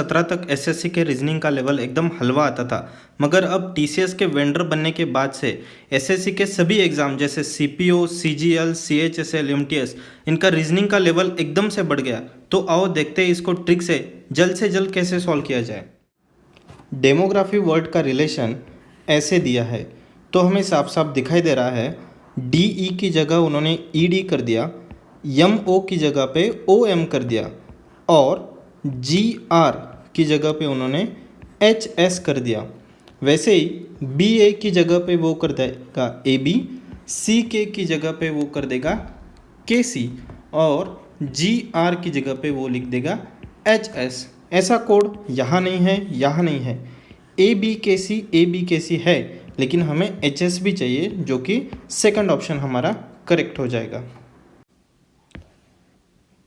2017 तक एसएससी के रीजनिंग का लेवल एकदम हलवा आता था, मगर अब टीसीएस के वेंडर बनने के बाद से एसएससी के सभी एग्ज़ाम जैसे सीपीओ, सीजीएल, सीएचएसएल, एमटीएस, इनका रीजनिंग का लेवल एकदम से बढ़ गया। तो आओ देखते हैं इसको ट्रिक से जल्द कैसे सॉल्व किया जाए। डेमोग्राफी वर्ड का रिलेशन ऐसे दिया है, तो हमें साफ साफ दिखाई दे रहा है। डीई की जगह उन्होंने ईडी कर दिया, एमओ की जगह पे ओएम कर दिया और जीआर की जगह पे उन्होंने एचएस कर दिया। वैसे ही बीए की जगह पे वो कर देगा एबी, सीके की जगह पे वो कर देगा केसी और जीआर की जगह पे वो लिख देगा एचएस। ऐसा कोड यहाँ नहीं है, यहाँ नहीं है। ए बी के सी है, लेकिन हमें एच एस भी चाहिए, जो कि सेकंड ऑप्शन हमारा करेक्ट हो जाएगा।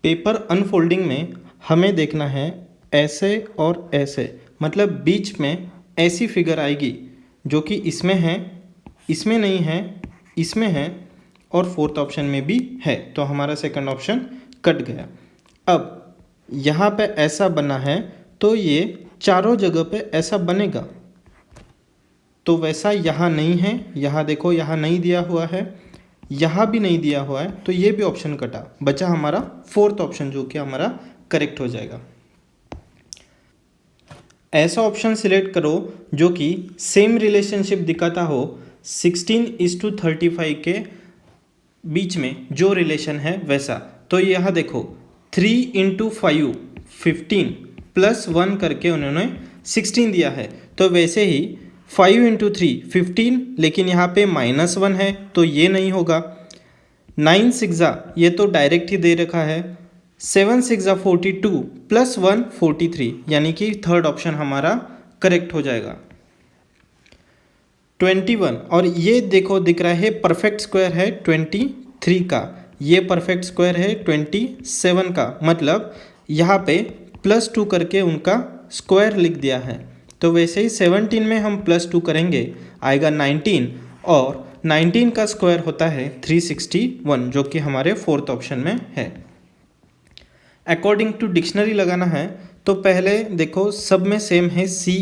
पेपर अनफोल्डिंग में हमें देखना है ऐसे और ऐसे, मतलब बीच में ऐसी फिगर आएगी जो कि इसमें है, इसमें नहीं है, इसमें है और फोर्थ ऑप्शन में भी है, तो हमारा सेकंड ऑप्शन कट गया। अब यहाँ पे ऐसा बना है तो ये चारों जगह पे ऐसा बनेगा, तो वैसा यहाँ नहीं है। यहाँ देखो, यहाँ नहीं दिया हुआ है, यहाँ भी नहीं दिया हुआ है, तो ये भी ऑप्शन कटा। बचा हमारा फोर्थ ऑप्शन जो कि हमारा करेक्ट हो जाएगा। ऐसा ऑप्शन सिलेक्ट करो जो कि सेम रिलेशनशिप दिखाता हो 16:35 के बीच में जो रिलेशन है वैसा। तो यहाँ देखो 3 × 5 15 प्लस 1 करके उन्होंने 16 दिया है, तो वैसे ही 5 × 3 15, लेकिन यहाँ पे -1 है तो ये नहीं होगा। 9 6 ये तो डायरेक्ट ही दे रखा है। 7 6 42 प्लस 1 43, यानी कि थर्ड ऑप्शन हमारा करेक्ट हो जाएगा। 21 और ये देखो दिख रहा है परफेक्ट स्क्वायर है 23 का, ये परफेक्ट स्क्वायर है 27 का, मतलब यहाँ पे +2 करके उनका स्क्वायर लिख दिया है। तो वैसे ही 17 में हम +2 करेंगे आएगा 19, और 19 का स्क्वायर होता है 361, जो कि हमारे फोर्थ ऑप्शन में है। अकॉर्डिंग टू डिक्शनरी लगाना है, तो पहले देखो सब में सेम है सी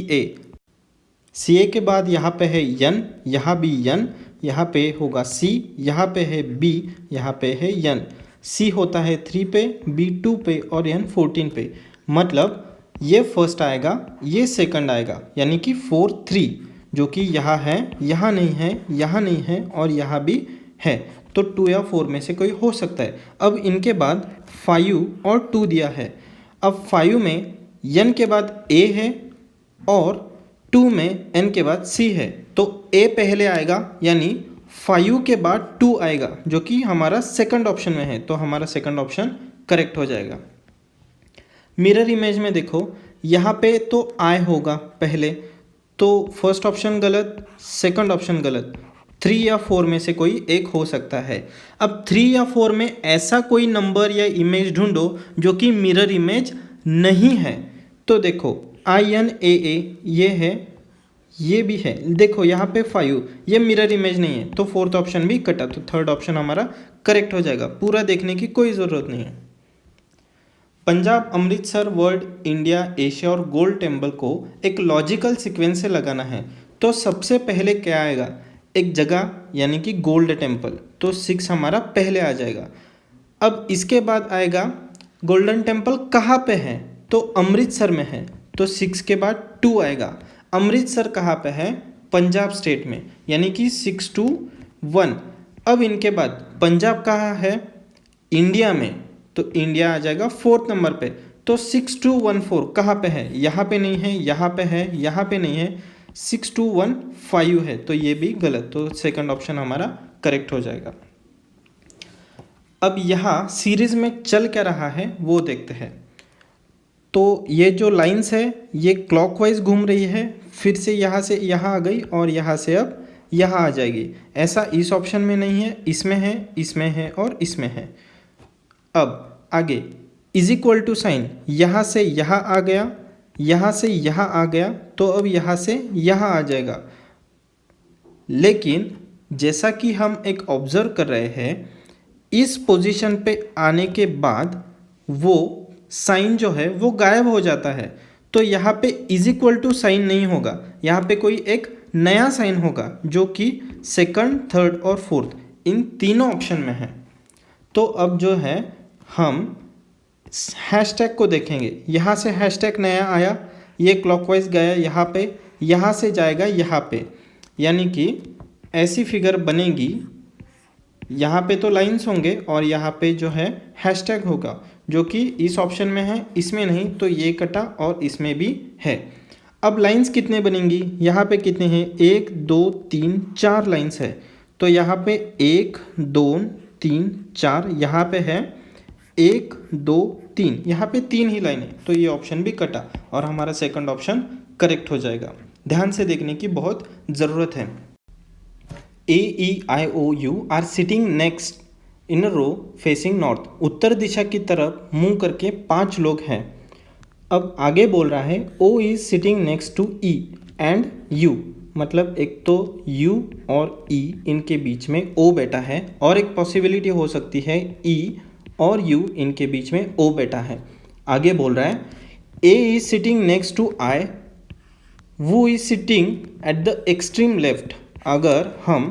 ए के बाद यहाँ पे है यन, यहाँ भी यन, यहाँ पे होगा सी, यहाँ पे है बी, यहाँ पे है यन। सी होता है 3 पे, बी 2 पे और यन 14 पे, मतलब ये फर्स्ट आएगा, ये सेकंड आएगा, यानी कि 4 3, जो कि यहाँ है, यहाँ नहीं है, यहाँ नहीं है और यहाँ भी है, तो 2 या 4 में से कोई हो सकता है। अब इनके बाद 5 और 2 दिया है। अब 5 में n के बाद a है और 2 में n के बाद c है, तो a पहले आएगा, यानी 5 के बाद 2 आएगा, जो कि हमारा सेकंड ऑप्शन में है, तो हमारा सेकंड ऑप्शन करेक्ट हो जाएगा। मिरर इमेज में देखो, यहाँ पे तो I होगा पहले, तो फर्स्ट ऑप्शन गलत, सेकंड ऑप्शन गलत। 3 या 4 में से कोई एक हो सकता है। अब 3 या 4 में ऐसा कोई नंबर या इमेज ढूंढो जो कि मिरर इमेज नहीं है। तो देखो INAA ये है, ये भी है, देखो यहाँ पे 5, ये मिरर इमेज नहीं है, तो फोर्थ ऑप्शन भी कटा, तो थर्ड ऑप्शन हमारा करेक्ट हो जाएगा। पूरा देखने की कोई ज़रूरत नहीं है। Punjab, Amritsar, world, India, Asia और गोल्ड टेम्पल को एक लॉजिकल सीक्वेंस से लगाना है, तो सबसे पहले क्या आएगा, एक जगह यानी कि गोल्ड टेम्पल, तो 6 हमारा पहले आ जाएगा। अब इसके बाद आएगा गोल्डन टेम्पल कहाँ पे है, तो अमृतसर में है, तो 6 के बाद 2 आएगा। अमृतसर कहाँ पे है, पंजाब स्टेट में, यानी कि 6 2 1। अब इनके बाद पंजाब कहाँ है, इंडिया में, तो इंडिया आ जाएगा फोर्थ नंबर पे, तो 6 2 1 4 कहाँ पे है, यहाँ पे नहीं है, यहाँ पे है, यहाँ पे नहीं है, 6 2 1 5 है, तो ये भी गलत, तो सेकंड ऑप्शन हमारा करेक्ट हो जाएगा। अब यहाँ सीरीज में चल क्या रहा है वो देखते हैं। तो ये जो लाइंस है ये क्लॉकवाइज घूम रही है, फिर से यहाँ आ गई और यहाँ से अब यहाँ आ जाएगी। ऐसा इस ऑप्शन में नहीं है, इसमें है, इसमें है और इसमें है। अब आगे = साइन, यहाँ से यहाँ आ गया, यहाँ से यहाँ आ गया, तो अब यहाँ से यहाँ आ जाएगा। लेकिन जैसा कि हम एक ऑब्जर्व कर रहे हैं, इस पोजीशन पे आने के बाद वो साइन जो है वो गायब हो जाता है। तो यहाँ पे इज इक्वल टू साइन नहीं होगा, यहाँ पे कोई एक नया साइन होगा जो कि सेकंड, थर्ड और फोर्थ इन तीनों ऑप्शन में है। तो अब जो है हम हैशटैग को देखेंगे, यहाँ से हैशटैग नया आया, ये क्लॉकवाइज गया यहाँ पे, यहाँ से जाएगा यहाँ पे, यानी कि ऐसी फिगर बनेगी। यहाँ पे तो लाइंस होंगे और यहाँ पे जो है हैशटैग होगा जो कि इस ऑप्शन में है, इसमें नहीं, तो ये कटा और इसमें भी है। अब लाइंस कितने बनेंगी, यहाँ पे कितने हैं, 1 2 3 4 लाइंस है। तो यहाँ पे 1 2 3 4, यहाँ पे है 1 2 3, यहाँ पे 3 ही लाइन है, तो ये ऑप्शन भी कटा और हमारा सेकंड ऑप्शन करेक्ट हो जाएगा। ध्यान से देखने की बहुत ज़रूरत है। AEIOU are sitting next in row facing north. उत्तर दिशा की तरफ मुंह करके 5 लोग हैं। अब आगे बोल रहा है O is sitting next to E and U, मतलब एक तो U और E इनके बीच में O बैठा है, और एक पॉसिबिलिटी हो सकती है E और U इनके बीच में O बैठा है। आगे बोल रहा है A is sitting next to I, वो is sitting at the extreme left. अगर हम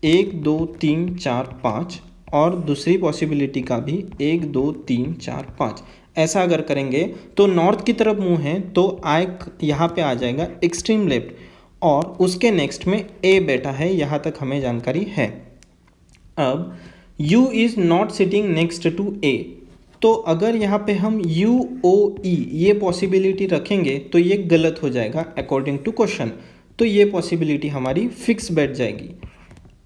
1 2 3 4 5 और दूसरी पॉसिबिलिटी का भी 1 2 3 4 5 ऐसा अगर करेंगे तो नॉर्थ की तरफ मुंह है, तो आई यहाँ पे आ जाएगा एक्सट्रीम लेफ्ट, और उसके नेक्स्ट में ए बैठा है, यहाँ तक हमें जानकारी है। अब U is not sitting next to A, तो अगर यहाँ पे हम UOE ये पॉसिबिलिटी रखेंगे तो ये गलत हो जाएगा अकॉर्डिंग टू क्वेश्चन, तो ये पॉसिबिलिटी हमारी फिक्स बैठ जाएगी।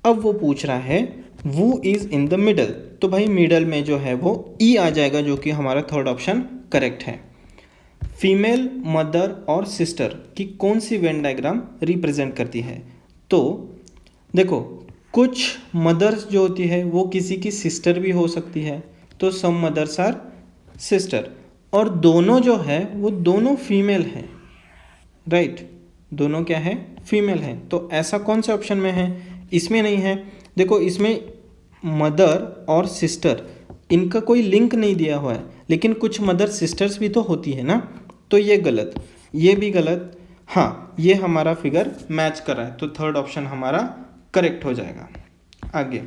अब वो पूछ रहा है वो इज़ इन द मिडल, तो भाई मिडल में जो है वो ई आ जाएगा, जो कि हमारा थर्ड ऑप्शन करेक्ट है। फीमेल, मदर और सिस्टर की कौन सी वेन डायग्राम रिप्रेजेंट करती है? तो देखो, कुछ मदर्स जो होती है वो किसी की सिस्टर भी हो सकती है, तो सम मदर्स आर सिस्टर, और दोनों जो है वो दोनों फीमेल हैं, राइट, दोनों क्या है, फीमेल हैं। तो ऐसा कौन से ऑप्शन में है? इसमें नहीं है। देखो, इसमें मदर और सिस्टर इनका कोई लिंक नहीं दिया हुआ है, लेकिन कुछ मदर सिस्टर्स भी तो होती है ना, तो ये गलत, ये भी गलत। हाँ, ये हमारा फिगर मैच कर रहा है, तो थर्ड ऑप्शन हमारा करेक्ट हो जाएगा। आगे,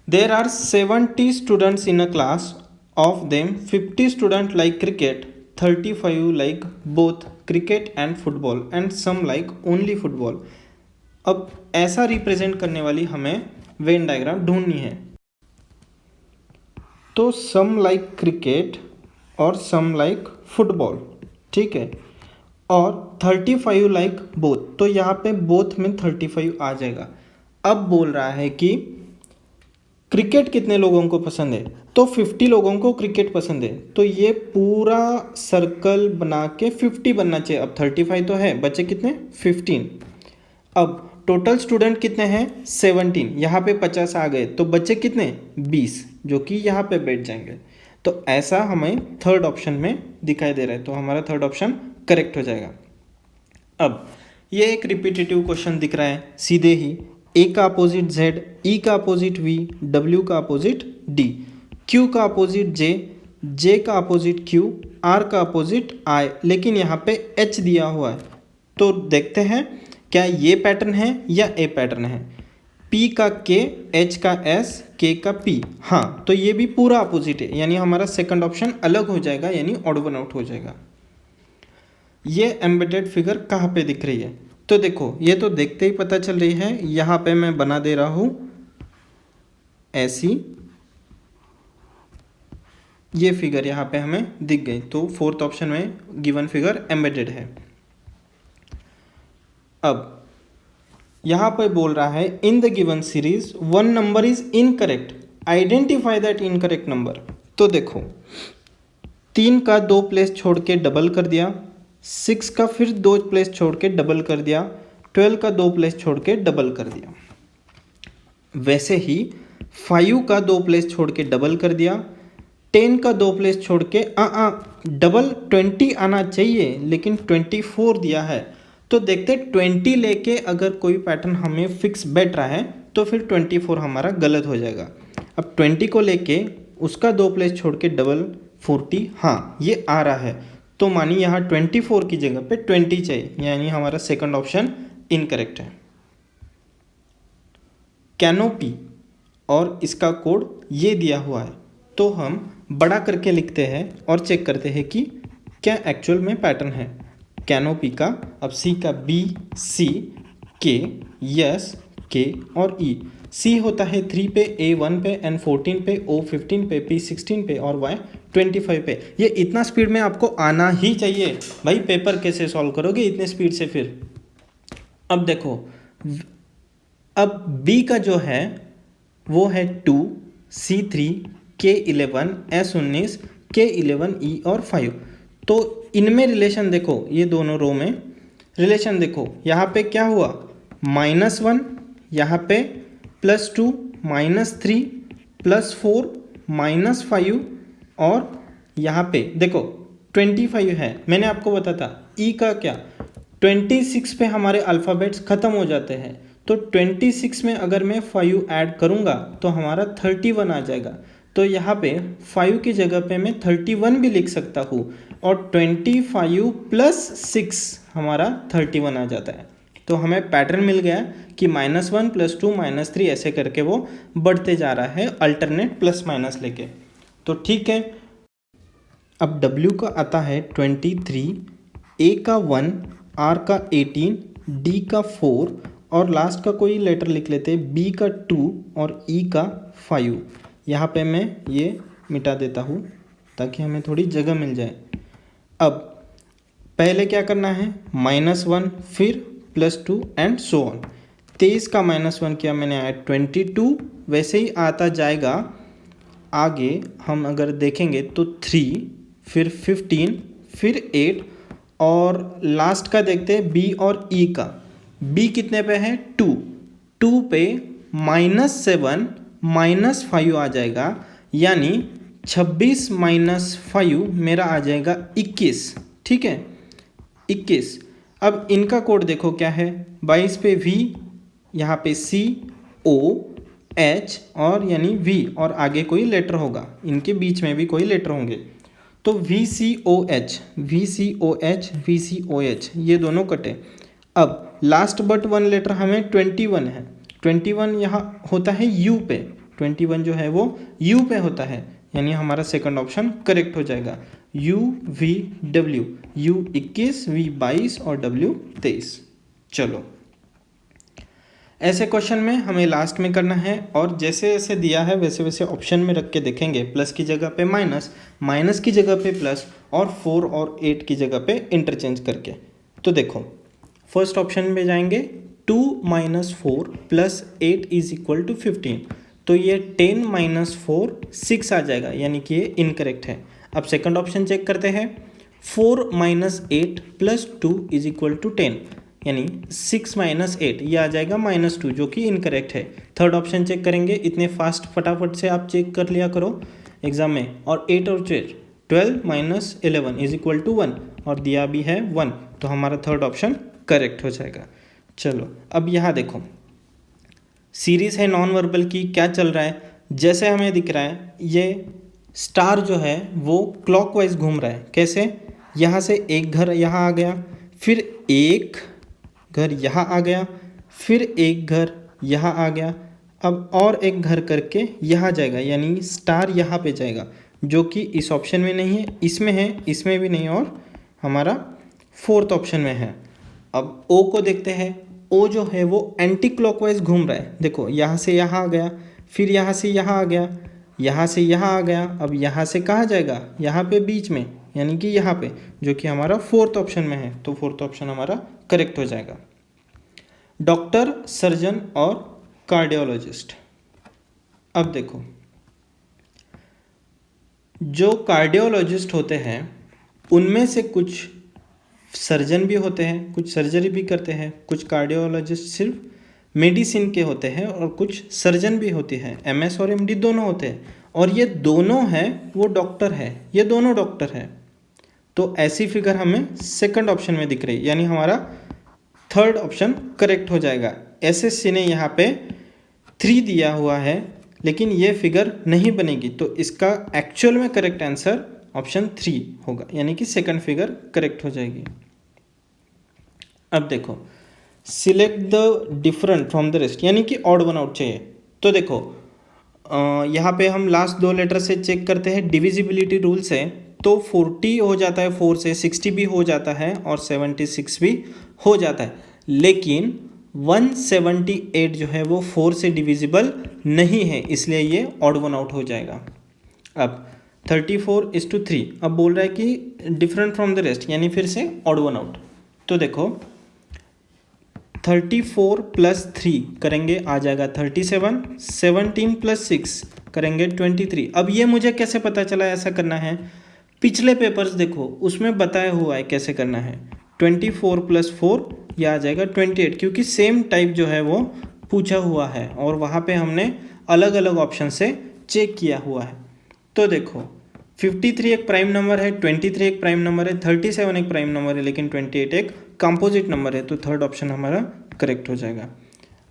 there are 70 students in a class, of them 50 student like cricket, 35 like both cricket and football and some like only football. अब ऐसा रिप्रेजेंट करने वाली हमें वेन डायग्राम ढूंढनी है। तो सम लाइक क्रिकेट और सम लाइक फुटबॉल, ठीक है, और 35 लाइक बोथ, तो यहाँ पे बोथ में 35 आ जाएगा। अब बोल रहा है कि क्रिकेट कितने लोगों को पसंद है, तो 50 लोगों को क्रिकेट पसंद है, तो ये पूरा सर्कल बना के 50 बनना चाहिए। अब 35 तो है, बचे कितने, 15। अब टोटल स्टूडेंट कितने हैं, 17, यहाँ पे 50 आ गए, तो बचे कितने, 20, जो कि यहाँ पे बैठ जाएंगे। तो ऐसा हमें थर्ड ऑप्शन में दिखाई दे रहा है, तो हमारा थर्ड ऑप्शन करेक्ट हो जाएगा। अब ये एक रिपीटेटिव क्वेश्चन दिख रहा है, सीधे ही ए का अपोजिट Z, E का अपोजिट V, W का अपोजिट D, Q का अपोजिट J का अपोजिट Q, R का अपोजिट I, लेकिन यहाँ पे H दिया हुआ है। तो देखते हैं क्या ये पैटर्न है या ए पैटर्न है। P का K, H का S, K का P, हाँ, तो ये भी पूरा अपोजिट है, यानी हमारा सेकंड ऑप्शन अलग हो जाएगा, यानी ऑड वन आउट हो जाएगा। ये एम्बेडेड फिगर कहाँ पे दिख रही है? तो देखो, ये तो देखते ही पता चल रही है, यहाँ पे मैं बना दे रहा हूँ ऐसी, ये फिगर यहाँ पे हमें दिख गई, तो फोर्थ ऑप्शन में गिवन फिगर एम्बेडेड है। अब यहाँ पे बोल रहा है इन the given series one number is incorrect, identify that incorrect number. तो देखो, 3 का 2 प्लेस छोड़ के डबल कर दिया, 6 का फिर 2 प्लेस छोड़ के डबल कर दिया, 12 का 2 प्लेस छोड़ के डबल कर दिया। वैसे ही 5 का 2 प्लेस छोड़ के डबल कर दिया, 10 का 2 प्लेस छोड़ के डबल 20 आना चाहिए, लेकिन 24 दिया है। तो देखते 20 लेके अगर कोई पैटर्न हमें फिक्स बैठ रहा है तो फिर 24 हमारा गलत हो जाएगा। अब 20 को लेके उसका 2 प्लेस छोड़ के डबल 40, हाँ ये आ रहा है, तो मानिए यहाँ 24 की जगह पे 20 चाहिए, यानी हमारा सेकंड ऑप्शन इनकरेक्ट है। कैनोपी और इसका कोड ये दिया हुआ है, तो हम बड़ा करके लिखते हैं और चेक करते हैं कि क्या एक्चुअल में पैटर्न है कैनोपी का। अब सी का बी, सी, के, यस, के और ई। सी होता है 3 पे, ए 1 पे, एन 14 पे, ओ 15 पे, पी 16 पे और वाई 25 पे। ये इतना स्पीड में आपको आना ही चाहिए भाई, पेपर कैसे सॉल्व करोगे इतने स्पीड से फिर। अब देखो, अब बी का जो है वो है 2, C3, K11, S19, K11, E और 5। तो इनमें रिलेशन देखो, ये दोनों रो में रिलेशन देखो, यहाँ पे क्या हुआ -1, यहाँ पे +2, -3, +4, -5 और यहाँ पे देखो 25 है। मैंने आपको बताया था ई का क्या 26 पे हमारे अल्फ़ाबेट्स ख़त्म हो जाते हैं, तो 26 में अगर मैं 5 ऐड करूँगा तो हमारा 31 आ जाएगा। तो यहाँ पे 5 की जगह पे मैं 31 भी लिख सकता हूँ और 25 + 6 हमारा 31 आ जाता है। तो हमें पैटर्न मिल गया कि -1 +2 -3 ऐसे करके वो बढ़ते जा रहा है अल्टरनेट प्लस माइनस लेके। तो ठीक है, अब W का आता है 23, A का 1, R का 18, D का 4 और लास्ट का कोई लेटर लिख लेते हैं, B का 2 और E का 5। यहाँ पे मैं ये मिटा देता हूँ ताकि हमें थोड़ी जगह मिल जाए। अब पहले क्या करना है, -1 फिर +2 एंड सो ऑन। 23 का -1 किया मैंने, आया 22, वैसे ही आता जाएगा। आगे हम अगर देखेंगे तो 3, फिर 15, फिर 8 और लास्ट का देखते हैं B और E का। B कितने पे है 2, 2 पे -7 -5 आ जाएगा, यानी 26 -5 मेरा आ जाएगा 21। ठीक है 21। अब इनका कोड देखो क्या है, 22 पे V, यहाँ पे C, O, H और यानी V और आगे कोई लेटर होगा, इनके बीच में भी कोई लेटर होंगे। तो VCOH, VCOH, VCOH ये दोनों कटे। अब लास्ट बट वन लेटर हमें 21 है, 21 यहाँ होता है U पे, 21 जो है वो U पे होता है, यानी हमारा सेकंड ऑप्शन करेक्ट हो जाएगा। U V W, U 21, V 22 और W 23। चलो ऐसे क्वेश्चन में हमें लास्ट में करना है और जैसे जैसे दिया है वैसे वैसे ऑप्शन में रख के देखेंगे, प्लस की जगह पे माइनस, माइनस की जगह पे प्लस और 4 और 8 की जगह पे इंटरचेंज करके। तो देखो फर्स्ट ऑप्शन में जाएंगे, 2 - 4 + 8 = 15। तो ये 10 - 4 6 आ जाएगा, यानी कि ये इनकरेक्ट है। अब सेकंड ऑप्शन चेक करते हैं, 4 - 8 + 2 = 10, यानी 6 - 8 ये आ जाएगा -2, जो कि इनकरेक्ट है। थर्ड ऑप्शन चेक करेंगे, इतने फास्ट फटाफट से आप चेक कर लिया करो एग्जाम में। और 8 और 12 - 11 = 1 और दिया भी है 1, तो हमारा थर्ड ऑप्शन करेक्ट हो जाएगा। चलो अब यहाँ देखो, सीरीज़ है नॉन वर्बल की, क्या चल रहा है, जैसे हमें दिख रहा है ये स्टार जो है वो क्लॉकवाइज घूम रहा है। कैसे, यहाँ से एक घर यहाँ आ गया, फिर एक घर यहाँ आ गया, फिर एक घर यहाँ आ गया, अब और एक घर करके यहाँ जाएगा, यानी स्टार यहाँ पे जाएगा, जो कि इस ऑप्शन में नहीं है, इसमें है, इसमें भी नहीं और हमारा फोर्थ ऑप्शन में है। अब ओ को देखते हैं, ओ जो है वो एंटी क्लॉकवाइज घूम रहा है। देखो यहाँ से यहाँ आ गया, फिर यहाँ से यहाँ आ गया, यहाँ से यहाँ आ गया, अब यहाँ से कहाँ जाएगा, यहाँ पे बीच में, यानी कि यहाँ पे, जो कि हमारा फोर्थ ऑप्शन में है। तो फोर्थ ऑप्शन हमारा करेक्ट हो जाएगा। डॉक्टर, सर्जन और कार्डियोलॉजिस्ट। अब देखो, जो कार्डियोलॉजिस्ट होते हैं उनमें से कुछ सर्जन भी होते हैं, कुछ सर्जरी भी करते हैं, कुछ कार्डियोलॉजिस्ट सिर्फ मेडिसिन के होते हैं और कुछ सर्जन भी होती है, MS और MD दोनों होते हैं, और ये दोनों हैं वो डॉक्टर है, ये दोनों डॉक्टर हैं। तो ऐसी फिगर हमें सेकंड ऑप्शन में दिख रही है, यानी हमारा थर्ड ऑप्शन करेक्ट हो जाएगा। SSC ने यहाँ पे 3 दिया हुआ है, लेकिन ये फिगर नहीं बनेगी, तो इसका एक्चुअल में करेक्ट आंसर ऑप्शन 3 होगा, यानी कि सेकंड फिगर करेक्ट हो जाएगी। अब देखो select the different from the rest, यानी कि ऑड वन आउट चाहिए। तो देखो यहाँ पे हम लास्ट दो लेटर से चेक करते हैं, डिविजिबिलिटी रूल से तो 40 हो जाता है 4 से, 60 भी हो जाता है और 76 भी हो जाता है, लेकिन 178 जो है वो 4 से डिविजिबल नहीं है, इसलिए ये ऑड वन आउट हो जाएगा। अब 34:3, अब बोल रहा है कि डिफरेंट फ्रॉम द रेस्ट, यानी फिर से ऑड वन आउट। तो देखो 34 + 3 करेंगे आ जाएगा 37, 17 + 6 करेंगे 23। अब ये मुझे कैसे पता चला ऐसा करना है, पिछले पेपर्स देखो उसमें बताया हुआ है कैसे करना है। 24 + 4 ये आ जाएगा 28, क्योंकि सेम टाइप जो है वो पूछा हुआ है और वहाँ पे हमने अलग अलग ऑप्शन से चेक किया हुआ है। तो देखो 53 एक प्राइम नंबर है, 23 एक प्राइम नंबर है, 37 एक प्राइम नंबर है, लेकिन 28 एक कंपोजिट नंबर है, तो थर्ड ऑप्शन हमारा करेक्ट हो जाएगा।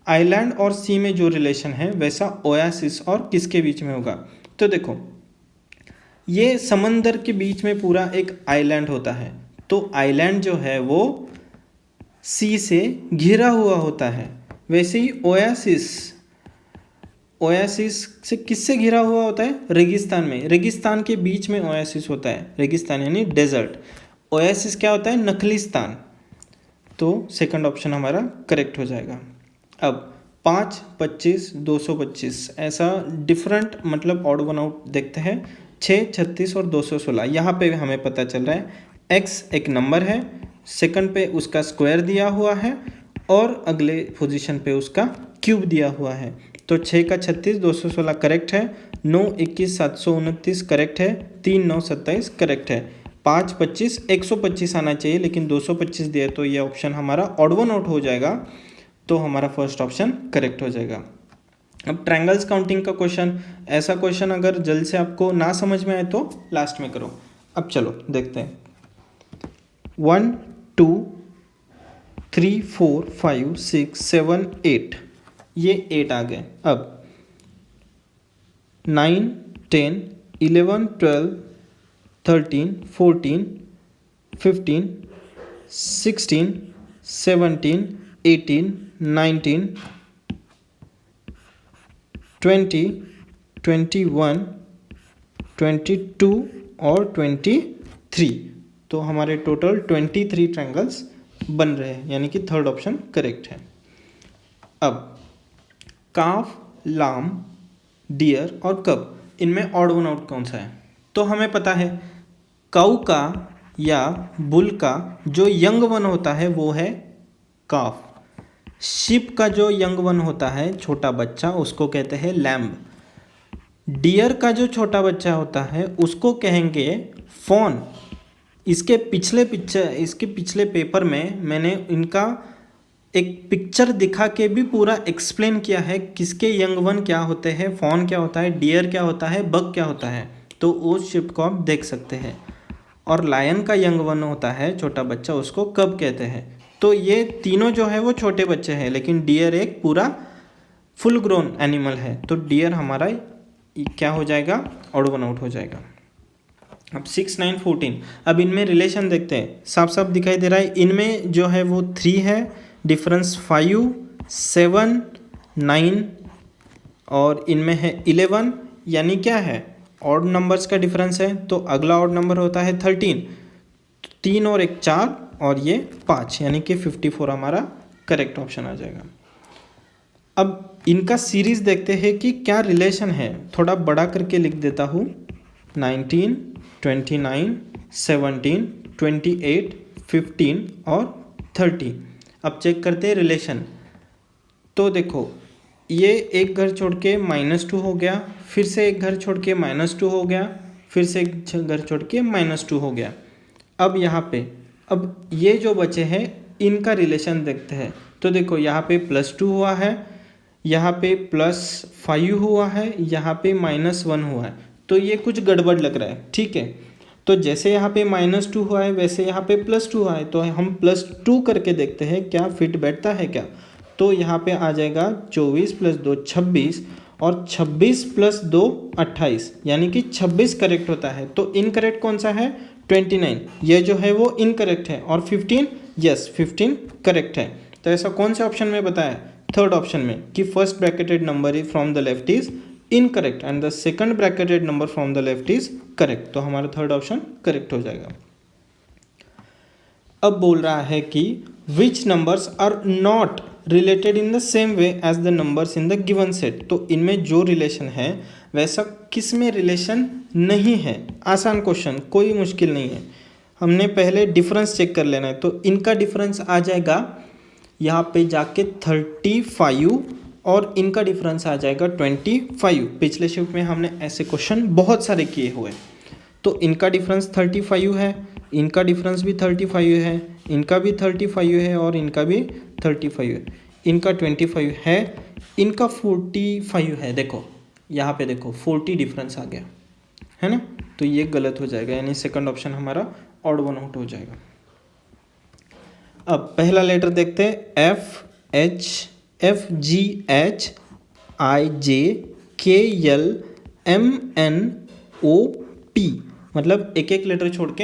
आइलैंड और सी में जो रिलेशन है वैसा ओएसिस और किसके बीच में होगा। तो देखो ये समंदर के बीच में पूरा एक आइलैंड होता है, तो आइलैंड जो है वो सी से घिरा हुआ होता है। वैसे ही ओएसिस से किससे घिरा हुआ होता है, रेगिस्तान में, रेगिस्तान के बीच में ओएसिस होता है, रेगिस्तान यानी डेजर्ट। ओएसिस क्या होता है, नखलिस्तान। तो सेकंड ऑप्शन हमारा करेक्ट हो जाएगा। अब 5, 25, 225 ऐसा डिफरेंट मतलब ऑड वन आउट देखते हैं। 6, 36 और 216 यहाँ पे हमें पता चल रहा है x एक नंबर है, सेकंड पे उसका स्क्वायर दिया हुआ है और अगले पोजीशन पे उसका क्यूब दिया हुआ है। तो 6 का 36, 216 करेक्ट है, 9, 21, 729 करेक्ट है, 3, 9, 27 करेक्ट है, 5, 25, 125 आना चाहिए लेकिन 225 दिया, तो ये ऑप्शन हमारा ऑड वन आउट हो जाएगा, तो हमारा फर्स्ट ऑप्शन करेक्ट हो जाएगा। अब ट्रायंगल्स काउंटिंग का क्वेश्चन, ऐसा क्वेश्चन अगर जल्द से आपको ना समझ में आए तो लास्ट में करो। अब चलो देखते हैं। 1, 2, 3, 4, 5, 6, 7, 8, ये 8 आ गए। अब 9, 10, 11, 12, 13, 14, 15, 16, 17, 18, 19, 20, 21, 22 और 23, तो हमारे टोटल 23 ट्रायंगल्स बन रहे हैं, यानी कि थर्ड ऑप्शन करेक्ट है। अब काफ, लाम, डियर और कब, इनमें ऑड वन आउट कौन सा है। तो हमें पता है काऊ का या बुल का जो यंग वन होता है वो है काफ। शिप का जो यंग वन होता है छोटा बच्चा उसको कहते हैं लैम्ब। डियर का जो छोटा बच्चा होता है उसको कहेंगे फॉन। इसके पिछले पेपर में मैंने इनका एक पिक्चर दिखा के भी पूरा एक्सप्लेन किया है किसके यंग वन क्या होते हैं, फॉन क्या होता है, डियर क्या होता है, बग क्या होता है, तो उस शिप को आप देख सकते हैं। और लायन का यंग वन होता है छोटा बच्चा, उसको कब कहते हैं। तो ये तीनों जो है वो छोटे बच्चे हैं, लेकिन डियर एक पूरा फुल ग्रोन एनिमल है, तो डियर हमारा क्या हो जाएगा, ऑड वन आउट हो जाएगा। अब 6, 9, 14, अब इनमें रिलेशन देखते हैं, साफ साफ दिखाई दे रहा है। इनमें जो है वो 3 है, डिफरेंस 5, 7, 9 और इनमें है 11, यानी क्या है, ऑड नंबर्स का डिफरेंस है, तो अगला ऑड नंबर होता है 13, 3 और 1 4 और ये 5, यानी कि 54 हमारा करेक्ट ऑप्शन आ जाएगा। अब इनका सीरीज देखते हैं कि क्या रिलेशन है, थोड़ा बड़ा करके लिख देता हूँ। 19, 29, 17, 28, 15 और 30। अब चेक करते हैं रिलेशन। तो देखो ये एक घर छोड़ के -2 हो गया, फिर से एक घर छोड़ के -2 हो गया, फिर से एक घर छोड़ के -2 हो गया। अब यहाँ पे अब ये जो बचे हैं इनका रिलेशन देखते हैं। तो देखो यहाँ पे +2 हुआ है, यहाँ पे +5 हुआ है, यहाँ पे -1 हुआ है, तो ये कुछ गड़बड़ लग रहा है, ठीक है। तो जैसे यहाँ पे -2 हुआ है वैसे यहाँ पे +2 हुआ है, तो हम +2 करके देखते हैं क्या फिट बैठता है क्या। तो यहाँ पे आ जाएगा 24 + 2 26 और 26 प्लस 2 28, यानी कि 26 करेक्ट होता है। तो इनकरेक्ट कौन सा है? 29, ये जो है वो इनकरेक्ट है। और 15, यस 15 करेक्ट है। तो ऐसा कौन से ऑप्शन में बताया? थर्ड ऑप्शन में, कि first bracketed number is from the left is incorrect and the second bracketed number from the left is correct. तो हमारा थर्ड ऑप्शन करेक्ट हो जाएगा। अब बोल रहा है कि which numbers are not related in the same way as the numbers in the given set. तो इनमें जो रिलेशन है वैसा किस में रिलेशन नहीं है। आसान क्वेश्चन, कोई मुश्किल नहीं है। हमने पहले डिफरेंस चेक कर लेना है। तो इनका डिफरेंस आ जाएगा यहाँ पे जाके 35 और इनका डिफरेंस आ जाएगा 25। पिछले शिफ्ट में हमने ऐसे क्वेश्चन बहुत सारे किए हुए। तो इनका डिफरेंस 35 है, इनका डिफरेंस भी 35 है, इनका भी 35 है और इनका भी 35 है, इनका 25 है, इनका 45 है। देखो यहाँ पे देखो 40 डिफरेंस आ गया है ना। तो ये गलत हो जाएगा, यानी सेकंड ऑप्शन हमारा ऑड वन आउट हो जाएगा। अब पहला लेटर देखते हैं, F G H I J K L M N O P, मतलब एक एक लेटर छोड़ के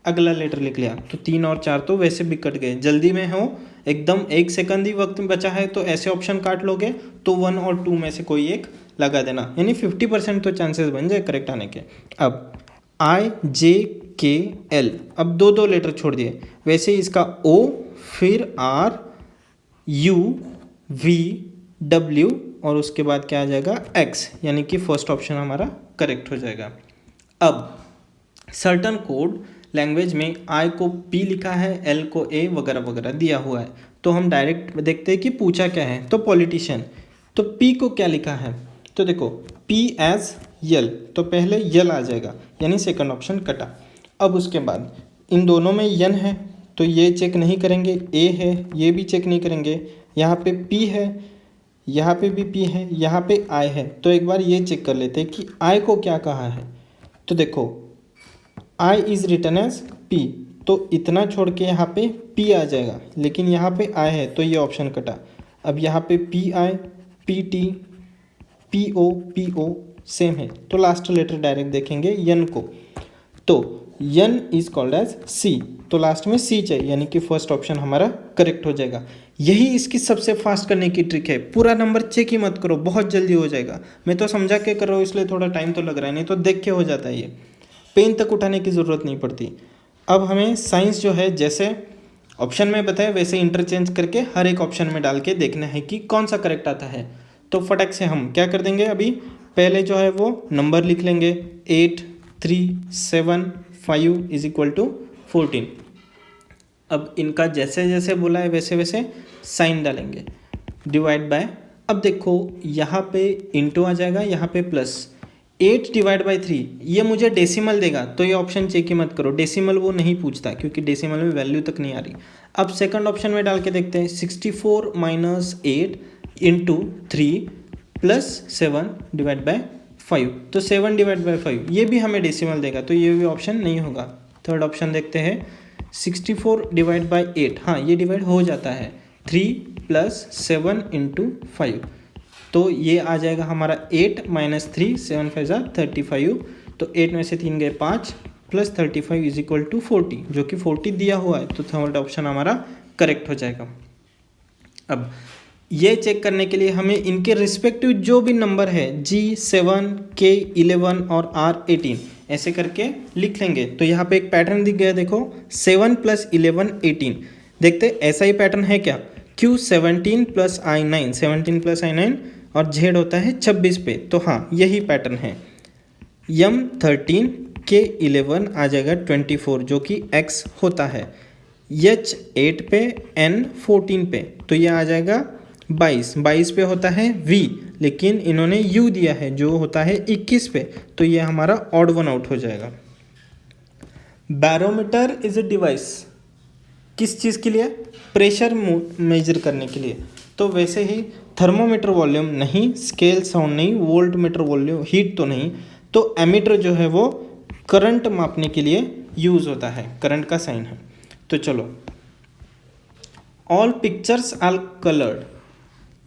अगला लेटर लिख लिया। तो 3 और 4 तो वैसे भी कट गए। जल्दी में हो, एकदम 1 सेकंड ही वक्त बचा है, तो ऐसे ऑप्शन काट लोगे तो 1 और 2 में से कोई एक लगा देना, यानी 50% तो चांसेस बन जाए करेक्ट आने के। अब IJKL, अब दो लेटर छोड़ दिए। वैसे इसका O, फिर R, U, V, W और उसके बाद क्या आ जाएगा X, यानी कि फर्स्ट ऑप्शन हमारा करेक्ट हो जाएगा। अब सर्टन कोड लैंग्वेज में I को P लिखा है, L को A वगैरह वगैरह दिया हुआ है। तो हम डायरेक्ट देखते हैं कि पूछा क्या है। तो पॉलिटिशियन, तो P को क्या लिखा है? तो देखो P एज यल, तो पहले यल आ जाएगा, यानी सेकंड ऑप्शन कटा। अब उसके बाद इन दोनों में यन है, तो ये चेक नहीं करेंगे। ए है, ये भी चेक नहीं करेंगे। यहाँ पे P है, यहाँ पे भी P है, यहाँ पे I है। तो एक बार ये चेक कर लेते हैं कि I को क्या कहा है। तो देखो I is written as P, तो इतना छोड़ के यहाँ पे P आ जाएगा, लेकिन यहाँ पे I है तो ये ऑप्शन कटा। अब यहाँ पे PI, PT, PO, PO same है, तो लास्ट लेटर डायरेक्ट देखेंगे यन को। तो यन इज कॉल्ड एज C, तो लास्ट में C चाहिए, यानी कि फर्स्ट ऑप्शन हमारा करेक्ट हो जाएगा। यही इसकी सबसे फास्ट करने की ट्रिक है। पूरा नंबर चेक ही मत करो, बहुत जल्दी हो जाएगा। मैं तो समझा के कर रहा हूँ इसलिए थोड़ा टाइम तो लग रहा है, नहीं तो देख के हो जाता है। ये पेन तक उठाने की ज़रूरत नहीं पड़ती। अब हमें साइंस जो है जैसे ऑप्शन में बताया वैसे इंटरचेंज करके हर एक ऑप्शन में डाल के देखना है कि कौन सा करेक्ट आता है। तो फटक से हम क्या कर देंगे, अभी पहले जो है वो नंबर लिख लेंगे 8 3 7 5 इज इक्वल टू 14। अब इनका जैसे जैसे बोला है वैसे वैसे साइन डालेंगे, डिवाइड बाय। अब देखो यहाँ पे इंटू आ जाएगा, यहाँ पे प्लस। 8 डिवाइड बाई 3 ये मुझे डेसिमल देगा, तो ये ऑप्शन चेक ही मत करो। डेसिमल वो नहीं पूछता क्योंकि डेसिमल में वैल्यू तक नहीं आ रही। अब सेकंड ऑप्शन में डाल के देखते हैं, 64 minus 8 into 3 plus 7 divide by 5, तो 7 डिवाइड बाय 5 ये भी हमें डेसिमल देगा, तो ये भी ऑप्शन नहीं होगा। थर्ड ऑप्शन देखते हैं, 64 डिवाइड बाई 8, हाँ ये डिवाइड हो जाता है, 3 प्लस 7 इंटू 5, तो ये आ जाएगा हमारा 8 माइनस 3, 7 5 35, तो 8 में से 3 गए 5 प्लस 35 इज इक्वल टू 40, जो कि 40 दिया हुआ है, तो थर्ड ऑप्शन हमारा करेक्ट हो जाएगा। अब ये चेक करने के लिए हमें इनके रिस्पेक्टिव जो भी नंबर है G7, K11 और R18 ऐसे करके लिख लेंगे। तो यहाँ पे एक पैटर्न दिख गया, देखो 7 प्लस 11 18। देखते ऐसा ही पैटर्न है क्या, Q 17 plus I9, 17 plus I9 और Z होता है 26 पे, तो हाँ यही पैटर्न है। M 13 K11 आ जाएगा 24, जो कि X होता है। H 8 पे, N 14 पे, तो ये आ जाएगा 22 पे होता है V, लेकिन इन्होंने U दिया है जो होता है 21 पे, तो ये हमारा ऑड वन आउट हो जाएगा। बैरोमीटर इज अ डिवाइस, किस चीज़ के लिए, प्रेशर मेजर करने के लिए। तो वैसे ही थर्मोमीटर वॉल्यूम नहीं, स्केल साउंड नहीं, वोल्ट मीटर वॉल्यूम हीट तो नहीं, तो एमीटर जो है वो करंट मापने के लिए यूज़ होता है, करंट का साइन है। तो चलो, ऑल पिक्चर्स आर कलर्ड,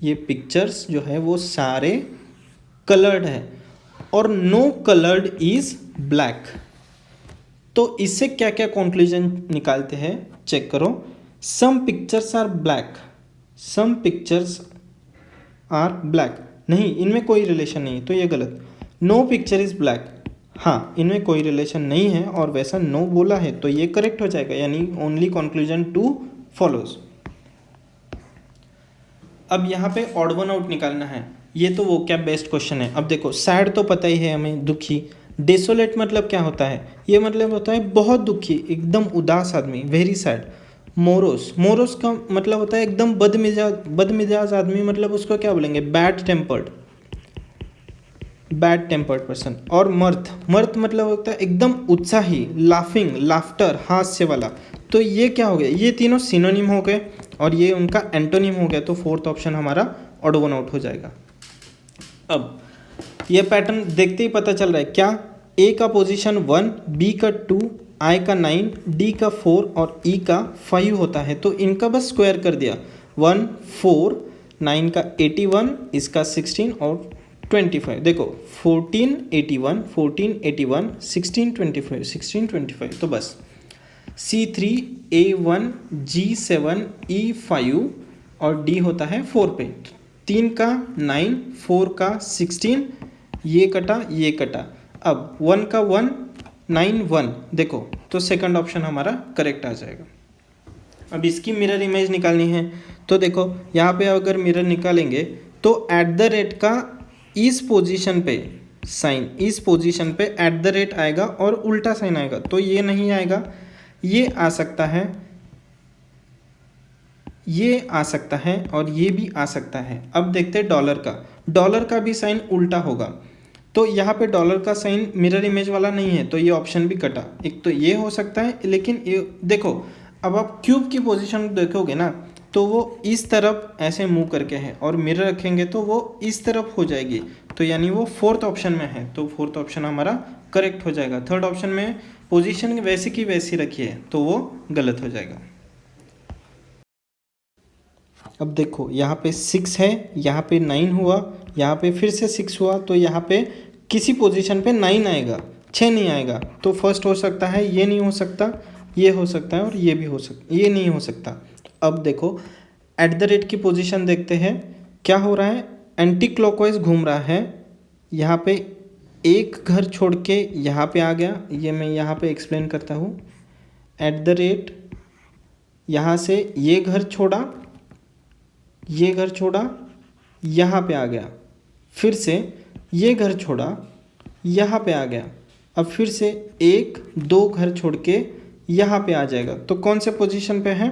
ये पिक्चर्स जो है वो सारे कलर्ड है और नो कलर्ड इज ब्लैक। तो इससे क्या क्या कंक्लूजन निकालते हैं चेक करो। Some pictures are black, some pictures are black, नहीं इनमें कोई रिलेशन नहीं, तो ये गलत। नो पिक्चर इज ब्लैक, हाँ इनमें कोई रिलेशन नहीं है और वैसा नो बोला है तो ये करेक्ट हो जाएगा, यानी ओनली कंक्लूजन 2 फॉलोज। अब यहाँ पे ऑड वन आउट निकालना है, ये तो वो क्या बेस्ट क्वेश्चन है। अब देखो सैड तो पता ही है हमें, दुखी। डेसोलेट मतलब क्या होता है, ये मतलब होता है बहुत दुखी, एकदम उदास आदमी, वेरी सैड। मोरोस, मोरोस का मतलब होता है एकदम बदमिजाज आदमी, मतलब उसको क्या बोलेंगे, bad tempered, bad tempered person. और मर्थ, मर्थ मतलब होता है एकदम उत्साही, लाफिंग, लाफ्टर, हास्य वाला। तो ये क्या हो गया, ये तीनों सिनोनिम हो गए और ये उनका एंटोनिम हो गया, तो फोर्थ ऑप्शन हमारा ऑड वन आउट हो जाएगा। अब ये पैटर्न देखते ही पता चल रहा है क्या, ए का पोजीशन 1, बी का 2, आई का 9, डी का 4 और ई का 5 होता है, तो इनका बस स्क्वायर कर दिया। 1 4, 9 का 81, इसका 16 और 25। देखो 14 81, 14 81, 16 25, 16 25, तो बस C3 A1 G7 E5 और D होता है 4 पे। 3 का 9, 4 का 16, ये कटा ये कटा। अब 1 का 1, 9 1, देखो तो सेकंड ऑप्शन हमारा करेक्ट आ जाएगा। अब इसकी मिरर इमेज निकालनी है, तो देखो यहाँ पे अगर मिरर निकालेंगे तो एट द रेट का इस पोजीशन पे साइन, इस पोजीशन पे एट द रेट आएगा और उल्टा साइन आएगा, तो ये नहीं आएगा, ये आ सकता है, ये आ सकता है और ये भी आ सकता है। अब देखते हैं डॉलर का, डॉलर का भी साइन उल्टा होगा, तो यहाँ पे डॉलर का साइन मिरर इमेज वाला नहीं है, तो ये ऑप्शन भी कटा। एक तो ये हो सकता है, लेकिन ये देखो अब आप क्यूब की पोजीशन देखोगे ना, तो वो इस तरफ ऐसे मूव करके है और मिरर रखेंगे तो वो इस तरफ हो जाएगी, तो यानी वो फोर्थ ऑप्शन में है, तो फोर्थ ऑप्शन हमारा करेक्ट हो जाएगा। थर्ड ऑप्शन में पोजीशन वैसी की वैसी रखी है, तो वो गलत हो जाएगा। अब देखो यहाँ पे 6 है, यहाँ पे 9 हुआ, यहाँ पे फिर से 6 हुआ, तो यहाँ पे किसी पोजीशन पे 9 आएगा, 6 नहीं आएगा, तो फर्स्ट हो सकता है, ये नहीं हो सकता, ये हो सकता है और ये भी हो सकता, ये नहीं हो सकता। अब देखो एट द रेट की पोजीशन देखते हैं, क्या हो रहा है, एंटी क्लॉकवाइज घूम रहा है, यहाँ पे एक घर छोड़ के यहाँ पे आ गया, ये मैं यहाँ पे एक्सप्लेन करता हूँ। एट द रेट यहाँ से ये घर छोड़ा, ये घर छोड़ा, यहाँ पे आ गया, फिर से ये घर छोड़ा, यहाँ पे आ गया, अब फिर से 1 2 घर छोड़ के यहाँ पे आ जाएगा, तो कौन से पोजीशन पे है,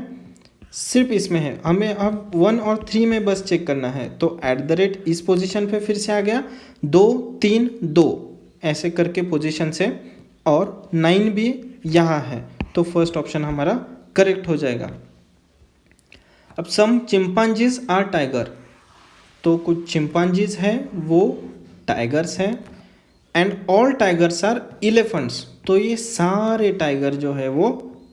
सिर्फ इसमें है, हमें अब 1 और 3 में बस चेक करना है, तो एट द रेट इस पोजीशन पे फिर से आ गया, 2 3 2 ऐसे करके पोजीशन से, और 9 भी यहाँ है, तो फर्स्ट ऑप्शन हमारा करेक्ट हो जाएगा। अब सम चिंपांजीज आर टाइगर, तो कुछ चिंपांजीज हैं वो टाइगर्स हैं, एंड ऑल टाइगर्स आर इलेफेंट्स, तो ये सारे टाइगर जो है वो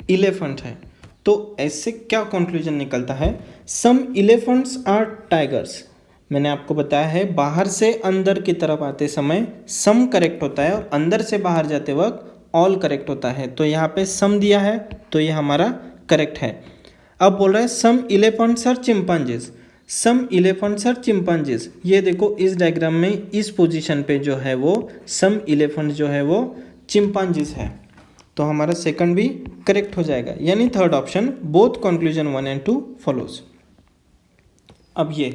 इलेफेंट हैं। तो ऐसे क्या कंक्लूजन निकलता है, सम इलेफेंट्स आर टाइगर्स, मैंने आपको बताया है बाहर से अंदर की तरफ आते समय सम करेक्ट होता है और अंदर से बाहर जाते वक्त ऑल करेक्ट होता है, तो यहाँ पे सम दिया है तो ये हमारा करेक्ट है। अब बोल रहा है some elephants are chimpanzees, some elephants are chimpanzees, ये देखो इस डायग्राम में इस पोजीशन पे जो है वो सम इलेफेंट जो है वो चिंपांजीज है, तो हमारा सेकंड भी करेक्ट हो जाएगा, यानी third option both conclusion 1 and 2 follows. अब ये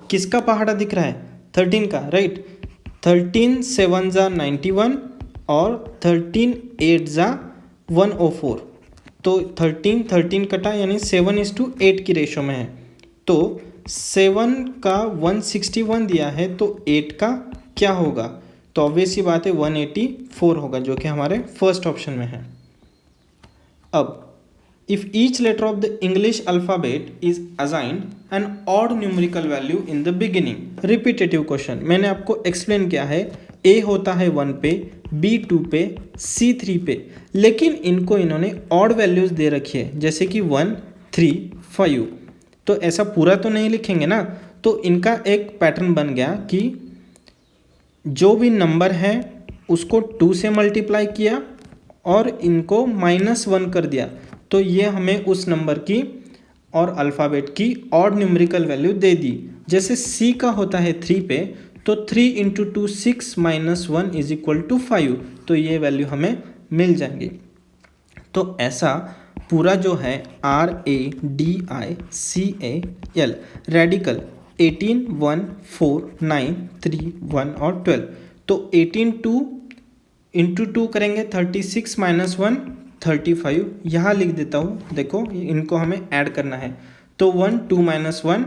किसका पहाड़ा दिख रहा है, 13 का, राइट। 13 7 जा 91 और 13 8 जा 104, तो 13 13 कटा, यानी 7:8 की रेशो में है, तो 7 का 161 दिया है, तो 8 का क्या होगा, तो ऑब्वियस सी बात है 184 होगा, जो कि हमारे फर्स्ट ऑप्शन में है। अब if each letter of the English alphabet is assigned an odd numerical value in the beginning, repetitive question, मैंने आपको एक्सप्लेन किया है, ए होता है 1 पे, बी 2 पे, सी 3 पे, लेकिन इनको इन्होंने ऑड वैल्यूज दे रखी है, जैसे कि 1 3 5, तो ऐसा पूरा तो नहीं लिखेंगे ना, तो इनका एक पैटर्न बन गया कि जो भी नंबर है उसको 2 से मल्टीप्लाई किया और इनको -1 कर दिया, तो ये हमें उस नंबर की और अल्फ़ाबेट की ऑड न्यूमेरिकल वैल्यू दे दी। जैसे C का होता है 3 पे, तो 3 × 2 6 - 1 = 5, तो ये वैल्यू हमें मिल जाएंगी। तो ऐसा पूरा जो है RADICAL रेडिकल 18, 1, 4, 9, 3, 1 और 12, तो 18 2 × 2 करेंगे 36 - 1 35, यहाँ लिख देता हूँ। देखो इनको हमें ऐड करना है, तो 1 2 - 1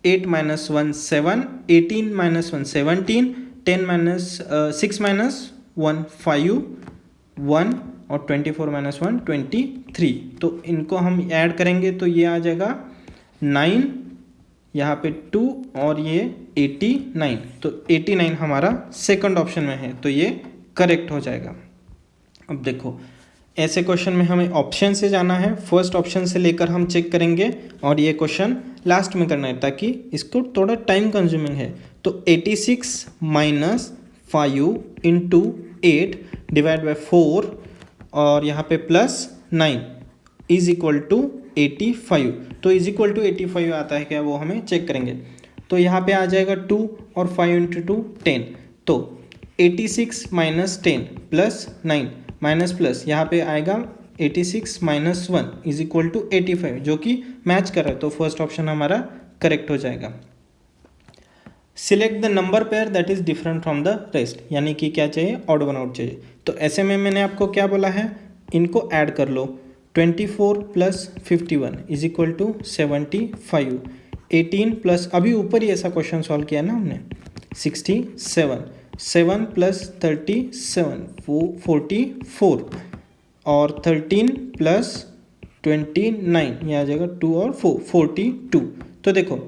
8 - 1 7 18 - 1 17 10 6 - 1 5 1 और 24 - 1 23, तो इनको हम ऐड करेंगे तो ये आ जाएगा 9, यहाँ पे 2 और ये 89, तो 89 हमारा सेकंड ऑप्शन में है, तो ये करेक्ट हो जाएगा। अब देखो ऐसे क्वेश्चन में हमें ऑप्शन से जाना है, फर्स्ट ऑप्शन से लेकर हम चेक करेंगे और ये क्वेश्चन लास्ट में करना है ताकि इसको थोड़ा टाइम कंज्यूमिंग है। तो 86 - 5 × 8 / 4 और यहाँ पे +9 = 85, तो = 85 आता है क्या, वो हमें चेक करेंगे। तो यहाँ पे आ जाएगा 2 और 5 × 2 10, तो 86 - 10 +9 प्लस यहाँ पे आएगा 86 - 1 = 85, जो कि मैच कर रहा है, तो फर्स्ट ऑप्शन हमारा करेक्ट हो जाएगा। Select the number pair that is different from the rest, यानी कि क्या चाहिए, ऑड वन आउट चाहिए। तो ऐसे में मैंने आपको क्या बोला है, इनको ऐड कर लो। 24 + 51 = 75, 18 प्लस अभी ऊपर ही ऐसा क्वेश्चन सॉल्व किया ना हमने, 67, 7 + 37 44 और 13 + 29, ये आ जाएगा 2 और 4 42। तो देखो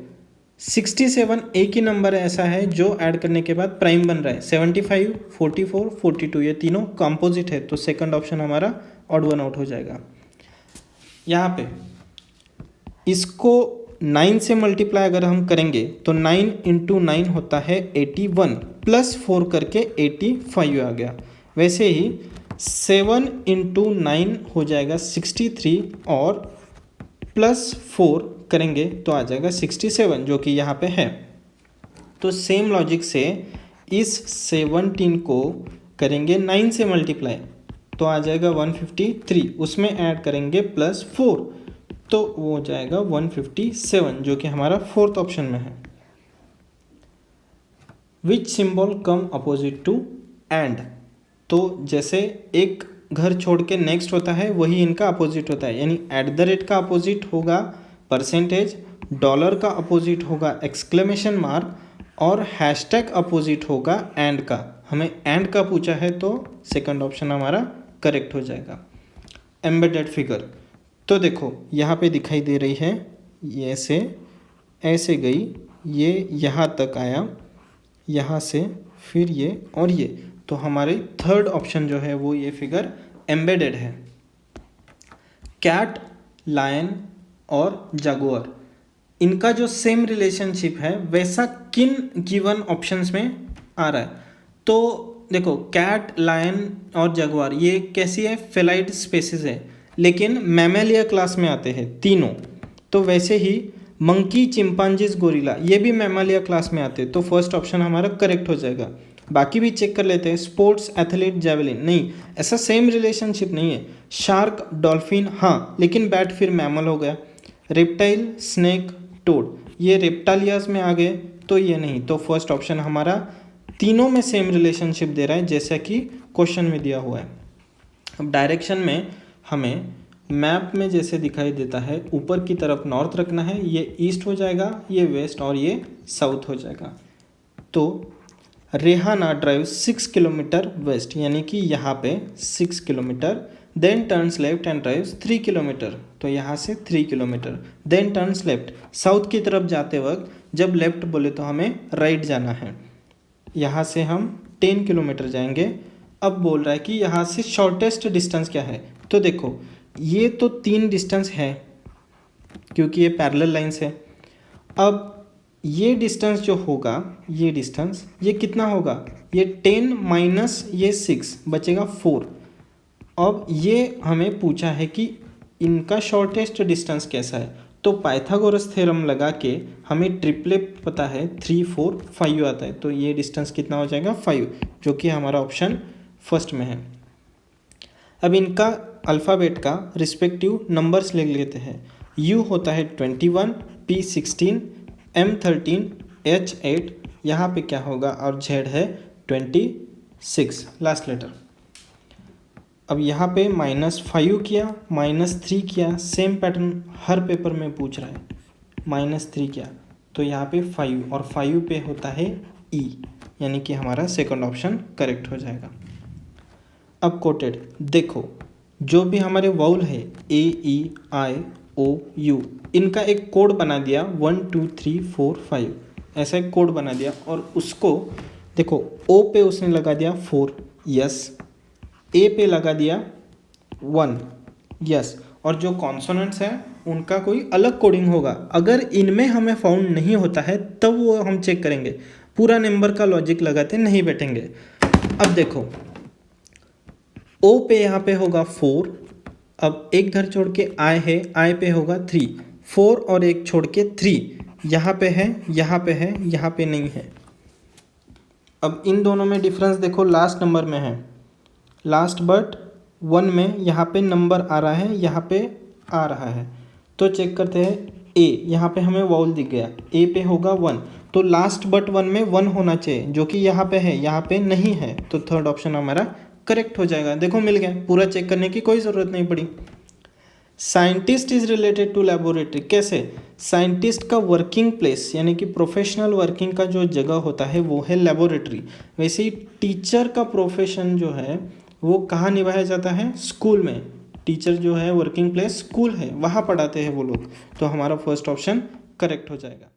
67 एक ही नंबर ऐसा है जो ऐड करने के बाद प्राइम बन रहा है। 75 44 42 ये तीनों कंपोजिट है, तो सेकंड ऑप्शन हमारा ऑड वन आउट हो जाएगा। यहाँ पे इसको 9 से मल्टीप्लाई अगर हम करेंगे तो 9 × 9 होता है 81, +4 करके 85 आ गया। वैसे ही 7 × 9 हो जाएगा 63 और +4 करेंगे तो आ जाएगा 67, जो कि यहाँ पे है। तो सेम लॉजिक से इस 17 को करेंगे 9 से मल्टीप्लाई, तो आ जाएगा 153, उसमें ऐड करेंगे +4, तो वो हो जाएगा 157, जो कि हमारा फोर्थ ऑप्शन में है। Which symbol come opposite to and, तो जैसे एक घर छोड़ के नेक्स्ट होता है वही इनका अपोजिट होता है, यानी @ का अपोजिट होगा परसेंटेज, डॉलर का अपोजिट होगा एक्सक्लेमेशन मार्क और हैशटैग अपोजिट होगा एंड का। हमें एंड का पूछा है तो सेकंड ऑप्शन हमारा करेक्ट हो जाएगा। एम्बेडेड फिगर, तो देखो यहाँ पे दिखाई दे रही है, ये ऐसे गई, ये यहाँ तक आया, यहाँ से फिर ये और ये, तो हमारे थर्ड ऑप्शन जो है वो ये फिगर एम्बेडेड है। कैट, लायन और जागुआर, इनका जो सेम रिलेशनशिप है वैसा किन गिवन ऑप्शंस में आ रहा है। तो देखो कैट, लायन और जागुआर ये कैसी है, फेलाइड स्पेसीज है, लेकिन मैमेलिया क्लास में आते हैं तीनों। तो वैसे ही मंकी, चिंपांजीज, गोरिल्ला ये भी मैमेलिया क्लास में आते हैं, तो फर्स्ट ऑप्शन हमारा करेक्ट हो जाएगा। बाकी भी चेक कर लेते हैं, स्पोर्ट्स, एथलीट, जेवलिन, नहीं ऐसा सेम रिलेशनशिप नहीं है। शार्क, डॉल्फिन हाँ, लेकिन बैट फिर मैमल हो गया। रेप्टाइल, स्नेक, टोड ये रेप्टालियाज में आ गए, तो ये नहीं, तो फर्स्ट ऑप्शन हमारा तीनों में सेम रिलेशनशिप दे रहा है जैसा कि क्वेश्चन में दिया हुआ है। अब डायरेक्शन में हमें मैप में जैसे दिखाई देता है, ऊपर की तरफ नॉर्थ रखना है, ये ईस्ट हो जाएगा, ये वेस्ट और ये साउथ हो जाएगा। तो रेहाना ड्राइव 6 किलोमीटर वेस्ट, यानी कि यहाँ पे 6 kilometre, then turns left and drives 3 kilometre, तो यहाँ से 3 kilometre, then turns left, south की तरफ जाते वक्त जब लेफ्ट बोले तो हमें राइट जाना है, यहाँ से हम 10 किलोमीटर जाएंगे। अब बोल रहा है कि यहाँ से शॉर्टेस्ट डिस्टेंस क्या है, तो देखो ये तो 3 डिस्टेंस है क्योंकि ये पैरेलल लाइंस है। अब ये डिस्टेंस जो होगा, ये डिस्टेंस ये कितना होगा, ये 10 माइनस ये 6 बचेगा 4। अब ये हमें पूछा है कि इनका शॉर्टेस्ट डिस्टेंस कैसा है, तो पाइथागोरस थ्योरम लगा के हमें ट्रिपले पता है 3 4 5 आता है, तो ये डिस्टेंस कितना हो जाएगा 5, जो कि हमारा ऑप्शन फर्स्ट में है। अब इनका अल्फ़ाबेट का रिस्पेक्टिव नंबर्स ले लेते हैं। U होता है 21, P 16, M 13, H 8, यहाँ पे क्या होगा और Z है 26 लास्ट लेटर। अब यहाँ पे -5 किया, -3 किया, सेम पैटर्न हर पेपर में पूछ रहा है। -3 किया तो यहाँ पे 5 और 5 पे होता है E, यानी कि हमारा सेकंड ऑप्शन करेक्ट हो जाएगा। अब कोटेड देखो, जो भी हमारे वाउल है A-E-I-O-U, इनका एक कोड बना दिया 1 2 3 4 5, ऐसा एक कोड बना दिया और उसको देखो O पे उसने लगा दिया 4 यस, A पे लगा दिया 1 यस, और जो कॉन्सोनेंट्स हैं उनका कोई अलग कोडिंग होगा। अगर इनमें हमें फाउंड नहीं होता है तब वो हम चेक करेंगे, पूरा नंबर का लॉजिक लगाते नहीं बैठेंगे। अब देखो O पे यहाँ पे होगा 4, अब एक घर छोड़ के I है, I पे होगा 3, 4 और एक छोड़ के 3, यहाँ पे है, यहाँ पे है, यहाँ पे नहीं है। अब इन दोनों में डिफरेंस देखो, लास्ट नंबर में है, लास्ट बट 1 में यहाँ पे नंबर आ रहा है, यहाँ पे आ रहा है, तो चेक करते हैं। A यहाँ पे हमें वाउल दिख गया, A पे होगा 1, तो लास्ट बट 1 में 1 होना चाहिए, जो कि यहाँ पे है, यहाँ पे नहीं है, तो थर्ड ऑप्शन हमारा करेक्ट हो जाएगा। देखो मिल गया, पूरा चेक करने की कोई ज़रूरत नहीं पड़ी। Scientist is related to laboratory, कैसे? साइंटिस्ट का वर्किंग प्लेस यानी कि प्रोफेशनल वर्किंग का जो जगह होता है वो है लेबोरेटरी। वैसे ही टीचर का प्रोफेशन जो है वो कहाँ निभाया जाता है? स्कूल में। टीचर जो है वर्किंग प्लेस स्कूल है, वहाँ पढ़ाते हैं वो लोग, तो हमारा फर्स्ट ऑप्शन करेक्ट हो जाएगा।